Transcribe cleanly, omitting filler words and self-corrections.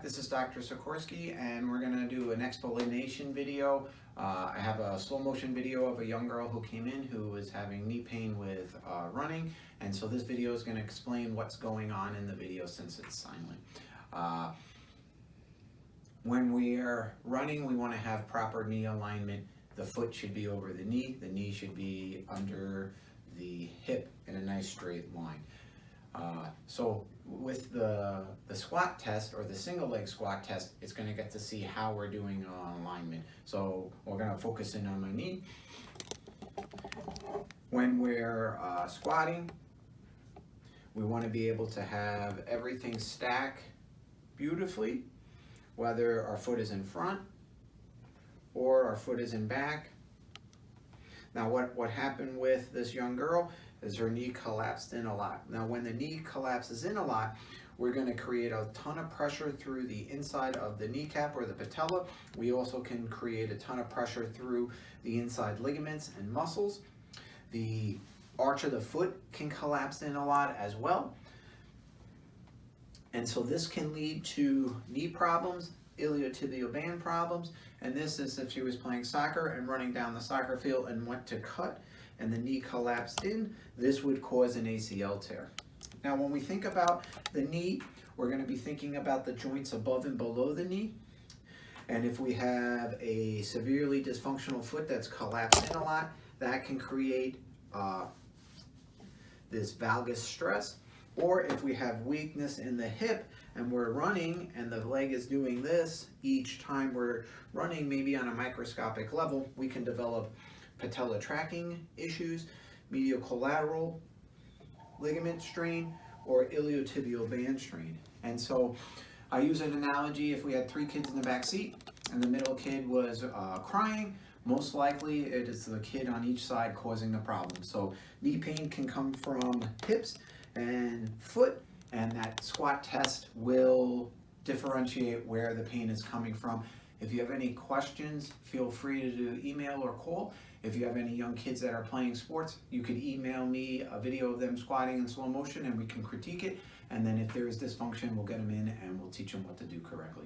This is Dr. Sikorsky, and we're going to do an explanation video. I have a slow motion video of a young girl who came in who was having knee pain with running, and so this video is going to explain what's going on in the video since it's silent. When we're running, we want to have proper knee alignment. The foot should be over the knee should be under the hip in a nice straight line. So with the squat test, or the single leg squat test, it's going to get to see how we're doing on alignment. So we're going to focus in on my knee. When we're squatting, we want to be able to have everything stack beautifully, whether our foot is in front or our foot is in back. Now what happened with this young girl is her knee collapsed in a lot. Now when the knee collapses in a lot, we're going to create a ton of pressure through the inside of the kneecap or the patella. We also can create a ton of pressure through the inside ligaments and muscles. The arch of the foot can collapse in a lot as well. And so this can lead to knee problems, iliotibial band problems, and this is if she was playing soccer and running down the soccer field and went to cut and the knee collapsed in, this would cause an ACL tear. Now when we think about the knee, we're going to be thinking about the joints above and below the knee. And if we have a severely dysfunctional foot that's collapsed in a lot, that can create this valgus stress. Or if we have weakness in the hip and we're running and the leg is doing this each time we're running, maybe on a microscopic level, we can develop patella tracking issues, medial collateral ligament strain, or iliotibial band strain. And so I use an analogy: if we had 3 kids in the back seat and the middle kid was crying, most likely it is the kid on each side causing the problem. So knee pain can come from hips and foot, and that squat test will differentiate where the pain is coming from. If you have any questions, feel free to do email or call. If you have any young kids that are playing sports, you could email me a video of them squatting in slow motion and we can critique it. And then if there is dysfunction, we'll get them in and we'll teach them what to do correctly.